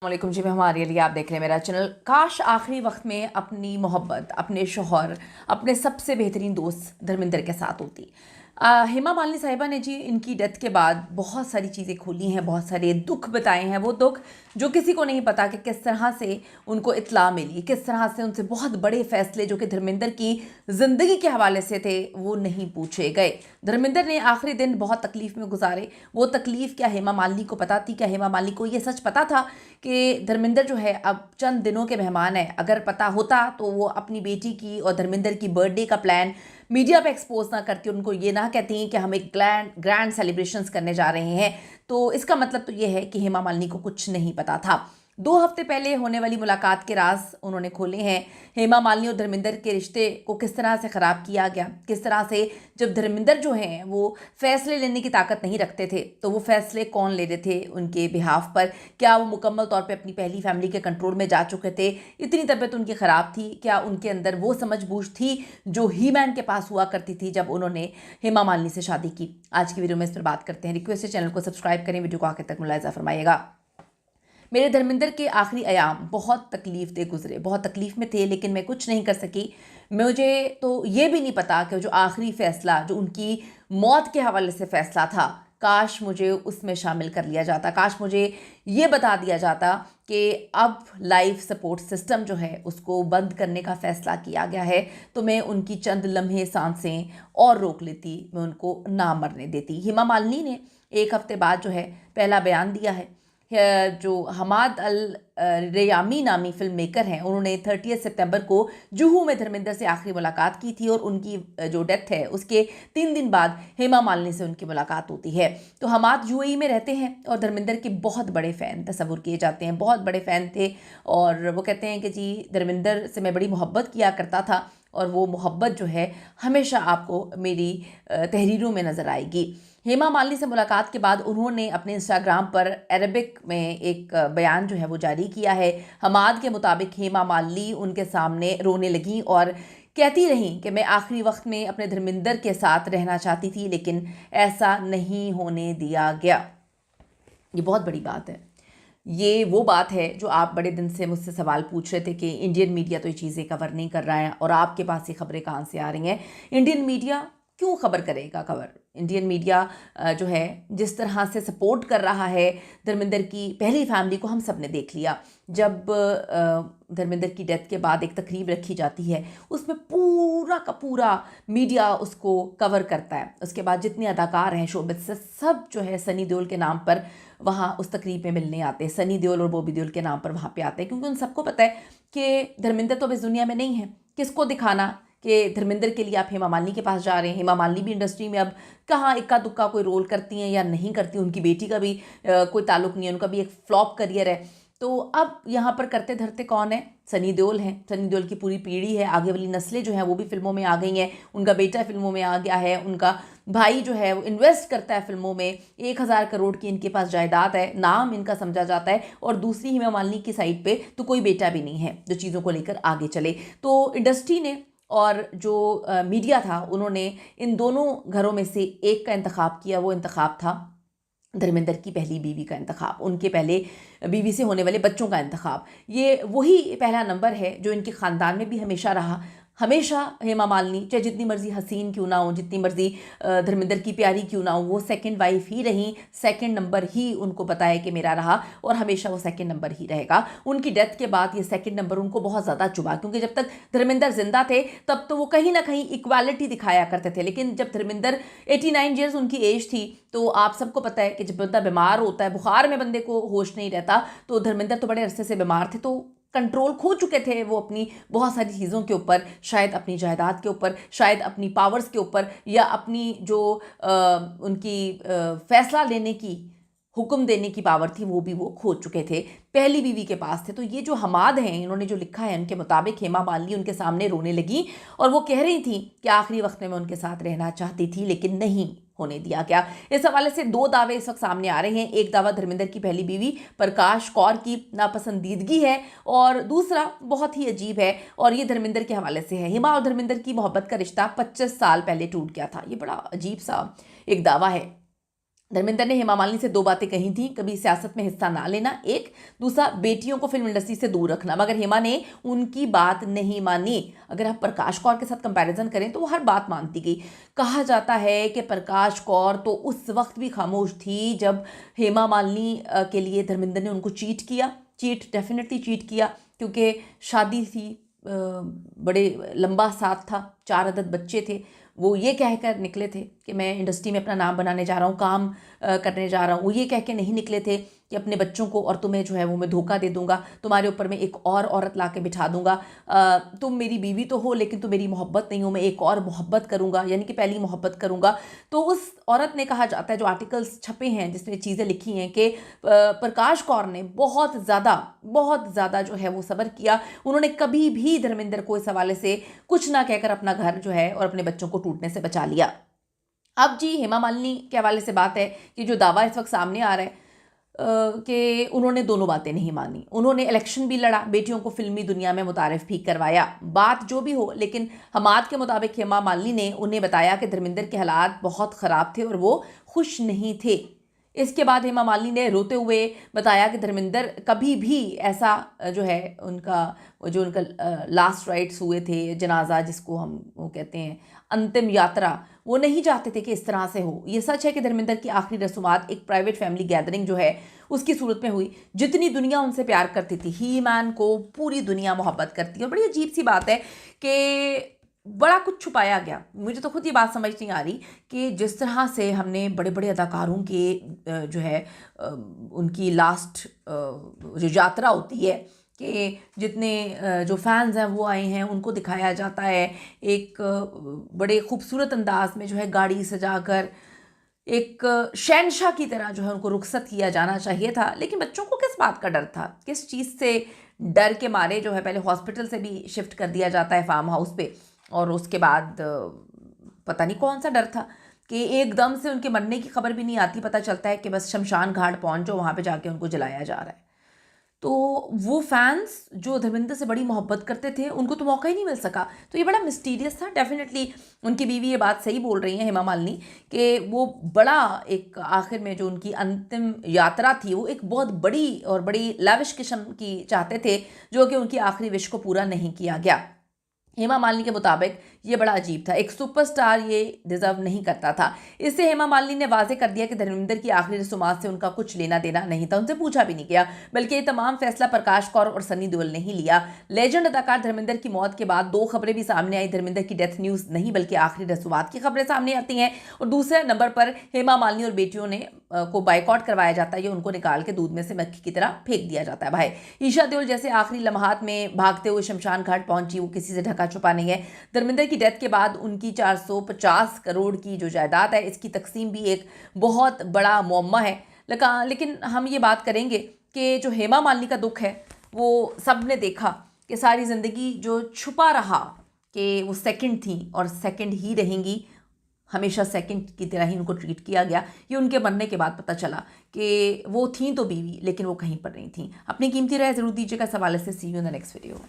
वालेकुम जी, मैं हमारे लिए आप देख रहे हैं मेरा चैनल। काश आखिरी वक्त में अपनी मोहब्बत, अपने शौहर, अपने सबसे बेहतरीन दोस्त धर्मिंदर के साथ होती। हेमा मालिनी साहिबा ने जी इनकी डेथ के बाद बहुत सारी चीज़ें खोली हैं, बहुत सारे दुख बताए हैं। वो दुख जो किसी को नहीं पता कि किस तरह से उनको इत्तला मिली, किस तरह से उनसे बहुत बड़े फैसले जो कि धर्मिंदर की ज़िंदगी के हवाले से थे वो नहीं पूछे गए। धर्मिंदर ने आखिरी दिन बहुत तकलीफ़ में गुजारे। वो तकलीफ़ क्या हेमा मालिनी को पता थी? क्या हेमा मालिनी को ये सच पता था कि धर्मिंदर जो है अब चंद दिनों के मेहमान है? अगर पता होता तो वो अपनी बेटी की और धर्मिंदर की बर्थडे का प्लान मीडिया पे एक्सपोज ना करती, उनको ये ना कहती कि हम एक ग्रैंड सेलिब्रेशंस करने जा रहे हैं। तो इसका मतलब तो ये है कि हेमा मालिनी को कुछ नहीं पता था। 2 हफ्ते पहले होने वाली मुलाकात के राज उन्होंने खोले हैं। हेमा मालिनी और धर्मिंदर के रिश्ते को किस तरह से ख़राब किया गया, किस तरह से जब धर्मिंदर जो हैं वो फैसले लेने की ताकत नहीं रखते थे तो वो फैसले कौन ले रहे थे उनके बिहाफ पर? क्या वो मुकम्मल तौर पे अपनी पहली फैमिली के कंट्रोल में जा चुके थे? इतनी तबीयत उनकी ख़राब थी? क्या उनके अंदर वो समझबूझ थी जो ही मैन के पास हुआ करती थी जब उन्होंने हेमा मालिनी से शादी की? आज की वीडियो में इस पर बात करते हैं। रिक्वेस्ट है चैनल को सब्सक्राइब करें, वीडियो को आखिर तक मुलाहिजा फरमाइएगा। मेरे धर्मिंदर के आखिरी अयाम बहुत तकलीफ दे गुजरे, बहुत तकलीफ में थे, लेकिन मैं कुछ नहीं कर सकी। मुझे तो ये भी नहीं पता कि जो आखिरी फ़ैसला जो उनकी मौत के हवाले से फ़ैसला था, काश मुझे उसमें शामिल कर लिया जाता। काश मुझे ये बता दिया जाता कि अब लाइफ सपोर्ट सिस्टम जो है उसको बंद करने का फ़ैसला किया गया है, तो मैं उनकी चंद लम्हे सांसें और रोक लेती, मैं उनको ना मरने देती। हेमा मालिनी ने 1 हफ्ते बाद जो है पहला बयान दिया है। जो हमाद अल रेयामी नामी फिल्म मेकर हैं, उन्होंने 30 सितंबर को जुहू में धर्मिंदर से आखिरी मुलाकात की थी और उनकी जो डेथ है उसके 3 दिन बाद हेमा मालिनी से उनकी मुलाकात होती है। तो हमाद यूएई में रहते हैं और धर्मिंदर के बहुत बड़े फ़ैन तस्वुर किए जाते हैं, बहुत बड़े फ़ैन थे। और वो कहते हैं कि जी धर्मिंदर से मैं बड़ी मोहब्बत किया करता था और वो मोहब्बत जो है हमेशा आपको मेरी तहरीरों में नज़र आएगी। हेमा मालिनी से मुलाकात के बाद उन्होंने अपने इंस्टाग्राम पर अरबिक में एक बयान जो है वो जारी किया है। हमाद के मुताबिक हेमा मालिनी उनके सामने रोने लगी और कहती रहीं कि मैं आखिरी वक्त में अपने धर्मिंदर के साथ रहना चाहती थी, लेकिन ऐसा नहीं होने दिया गया। ये बहुत बड़ी बात है। ये वो बात है जो आप बड़े दिन से मुझसे सवाल पूछ रहे थे कि इंडियन मीडिया तो ये चीज़ें कवर नहीं कर रहा है और आपके पास ये खबरें कहाँ से आ रही हैं। इंडियन मीडिया क्यों खबर करेगा? खबर इंडियन मीडिया जो है जिस तरह से सपोर्ट कर रहा है धर्मिंदर की पहली फैमिली को, हम सब ने देख लिया। जब धर्मिंदर की डेथ के बाद एक तकरीब रखी जाती है उसमें पूरा का पूरा मीडिया उसको कवर करता है। उसके बाद जितने अदाकार हैं शोबिस से, सब जो है सनी देओल के नाम पर वहाँ उस तकरीब में मिलने आते हैं। सनी देओल और बॉबी देओल के नाम पर वहाँ पे आते हैं, क्योंकि उन सबको पता है कि धर्मिंदर तो अब इस दुनिया में नहीं है। किसको दिखाना कि धर्मिंदर के लिए आप हेमा मालिनी के पास जा रहे हैं? हेमा मालिनी भी इंडस्ट्री में अब कहाँ इक्का दुक्का कोई रोल करती हैं या नहीं करती, उनकी बेटी का भी कोई ताल्लुक नहीं है, उनका भी एक फ्लॉप करियर है। तो अब यहाँ पर करते धरते कौन है? सनी देओल हैं। सनी देओल की पूरी पीढ़ी है, आगे वाली नस्लें जो हैं वो भी फिल्मों में आ गई हैं। उनका बेटा फिल्मों में आ गया है, उनका भाई जो है वो इन्वेस्ट करता है फिल्मों में। 1000 करोड़ की इनके पास जायदाद है, नाम इनका समझा जाता है। और दूसरी हेमा मालिनी की साइड पे तो कोई बेटा भी नहीं है जो चीज़ों को लेकर आगे चले। तो इंडस्ट्री ने और जो मीडिया था उन्होंने इन दोनों घरों में से एक का इंतखाब किया। वो इंतखाब था धर्मेंद्र की पहली बीवी का इंतखाब, उनके पहले बीवी से होने वाले बच्चों का इंतखाब। ये वही पहला नंबर है जो इनके ख़ानदान में भी हमेशा रहा। हमेशा हेमा मालिनी चाहे जितनी मर्जी हसीन क्यों ना हो, जितनी मर्जी धर्मेंद्र की प्यारी क्यों ना हो, वो सेकंड वाइफ ही रही। सेकंड नंबर ही उनको पता है कि मेरा रहा और हमेशा वो सेकंड नंबर ही रहेगा। उनकी डेथ के बाद ये सेकंड नंबर उनको बहुत ज़्यादा चुभा, क्योंकि जब तक धर्मेंद्र जिंदा थे तब तो वो कहीं ना कहीं इक्वालिटी दिखाया करते थे। लेकिन जब धर्मेंद्र 89 ईयर्स उनकी एज थी, तो आप सबको पता है कि जब बंदा बीमार होता है, बुखार में बंदे को होश नहीं रहता, तो धर्मेंद्र तो बड़े अरसे से बीमार थे, तो कंट्रोल खो चुके थे वो अपनी बहुत सारी चीज़ों के ऊपर, शायद अपनी जायदाद के ऊपर, शायद अपनी पावर्स के ऊपर, या अपनी जो उनकी फैसला लेने की, हुक्म देने की पावर थी वो भी वो खो चुके थे। पहली बीवी के पास थे। तो ये जो हमाद हैं, इन्होंने जो लिखा है उनके मुताबिक हेमा मालिनी उनके सामने रोने लगी और वो कह रही थी कि आखिरी वक्त में मैं उनके साथ रहना चाहती थी लेकिन नहीं होने दिया गया। इस हवाले से 2 दावे इस वक्त सामने आ रहे हैं। एक दावा धर्मेंद्र की पहली बीवी प्रकाश कौर की नापसंदीदगी है और दूसरा बहुत ही अजीब है और ये धर्मेंद्र के हवाले से है। हेमा और धर्मेंद्र की मोहब्बत का रिश्ता 25 साल पहले टूट गया था। ये बड़ा अजीब सा एक दावा है। धर्मेंद्र ने हेमा मालिनी से 2 बातें कही थी, कभी सियासत में हिस्सा ना लेना, एक, दूसरा बेटियों को फिल्म इंडस्ट्री से दूर रखना, मगर हेमा ने उनकी बात नहीं मानी। अगर आप प्रकाश कौर के साथ कंपैरिजन करें तो वो हर बात मानती गई। कहा जाता है कि प्रकाश कौर तो उस वक्त भी खामोश थी जब हेमा मालिनी के लिए धर्मेंद्र ने उनको चीट किया। डेफिनेटली चीट किया, क्योंकि शादी थी, बड़े लंबा साथ था, 4 अदद बच्चे थे। वो ये कहकर निकले थे कि मैं इंडस्ट्री में अपना नाम बनाने जा रहा हूँ, काम करने जा रहा हूँ। वो ये कह के नहीं निकले थे कि अपने बच्चों को और तुम्हें जो है वो मैं धोखा दे दूंगा, तुम्हारे ऊपर मैं एक और औरत ला के बिठा दूंगा, तुम मेरी बीवी तो हो लेकिन तुम मेरी मोहब्बत नहीं हो, मैं एक और मोहब्बत करूंगा, यानी कि पहली मोहब्बत करूंगा। तो उस औरत ने, कहा जाता है, जो आर्टिकल्स छपे हैं जिसमें चीज़ें लिखी हैं कि प्रकाश कौर ने बहुत ज़्यादा जो है वो सब्र किया। उन्होंने कभी भी धर्मेंद्र को इस हवाले से कुछ ना कहकर अपना घर जो है और अपने बच्चों को टूटने से बचा लिया। अब जी हेमा मालिनी के हवाले से बात है कि जो दावा इस वक्त सामने आ रहा है कि उन्होंने दोनों बातें नहीं मानी। उन्होंने इलेक्शन भी लड़ा, बेटियों को फिल्मी दुनिया में मुतारिफ भी करवाया, बात जो भी हो, लेकिन हमाद के मुताबिक हेमा मालिनी ने उन्हें बताया कि धर्मेंद्र के हालात बहुत ख़राब थे और वो खुश नहीं थे। इसके बाद हेमा मालिनी ने रोते हुए बताया कि धर्मेंद्र कभी भी ऐसा जो है उनका लास्ट राइट्स हुए थे, जनाजा जिसको हम वो कहते हैं अंतिम यात्रा, वो नहीं चाहते थे कि इस तरह से हो। ये सच है कि धर्मेंद्र की आखिरी रसूमात एक प्राइवेट फैमिली गैदरिंग जो है उसकी सूरत में हुई। जितनी दुनिया उनसे प्यार करती थी, ही मैन को पूरी दुनिया मोहब्बत करती है। और बड़ी अजीब सी बात है कि बड़ा कुछ छुपाया गया। मुझे तो खुद ये बात समझ नहीं आ रही कि जिस तरह से हमने बड़े बड़े अदाकारों के जो है उनकी लास्ट जो यात्रा होती है कि जितने जो फैंस हैं वो आए हैं, उनको दिखाया जाता है एक बड़े खूबसूरत अंदाज में, जो है गाड़ी सजाकर एक शहंशाह की तरह जो है उनको रुखसत किया जाना चाहिए था। लेकिन बच्चों को किस बात का डर था, किस चीज़ से डर के मारे जो है पहले हॉस्पिटल से भी शिफ्ट कर दिया जाता है फार्म हाउस पे, और उसके बाद पता नहीं कौन सा डर था कि एकदम से उनके मरने की खबर भी नहीं आती, पता चलता है कि बस शमशान घाट पहुंचो, वहाँ पे जाके उनको जलाया जा रहा है। तो वो फैंस जो धर्मेंद्र से बड़ी मोहब्बत करते थे उनको तो मौका ही नहीं मिल सका। तो ये बड़ा मिस्टीरियस था। डेफिनेटली उनकी बीवी ये बात सही बोल रही हैं, हेमा मालिनी, कि वो बड़ा एक आखिर में जो उनकी अंतिम यात्रा थी वो एक बहुत बड़ी और बड़ी लाविश किस्म की चाहते थे, जो कि उनकी आखिरी विश को पूरा नहीं किया गया। हेमा मालिनी के मुताबिक ये बड़ा अजीब था, एक सुपरस्टार ये डिज़र्व नहीं करता था। इससे हेमा मालिनी ने वाजे कर दिया कि धर्मेंद्र की आखिरी रसूमात से उनका कुछ लेना देना नहीं था, उनसे पूछा भी नहीं गया, बल्कि ये तमाम फैसला प्रकाश कौर और सनी देओल ने ही लिया। लेजेंड अदाकार धर्मेंद्र की मौत के बाद 2 खबरें भी सामने आई। धर्मेंद्र की डेथ न्यूज़ नहीं बल्कि आखिरी रसूमात की खबरें सामने आती हैं, और दूसरे नंबर पर हेमा मालिनी और बेटियों ने को बाइकआउट करवाया जाता है, या उनको निकाल के दूध में से मक्खी की तरह फेंक दिया जाता है। भाई ईशा देओल जैसे आखिरी लम्हात में भागते हुए शमशान घाट पहुंची, वो किसी से ढका छुपा नहीं है। धर्मेंद्र की डेथ के बाद उनकी 450 करोड़ की जो जायदाद है, इसकी तकसीम भी एक बहुत बड़ा मुअम्मा है। लेकिन हम ये बात करेंगे कि जो हेमा मालिनी का दुख है वो सब ने देखा कि सारी ज़िंदगी जो छुपा रहा कि वो सेकंड थी और सेकंड ही रहेंगी, हमेशा सेकंड की तरह ही उनको ट्रीट किया गया। ये उनके मरने के बाद पता चला कि वो थी तो बीवी, लेकिन वो कहीं पर नहीं थी। अपनी कीमती राय ज़रूर दीजिएगा इस हवाले से। See you in the next video.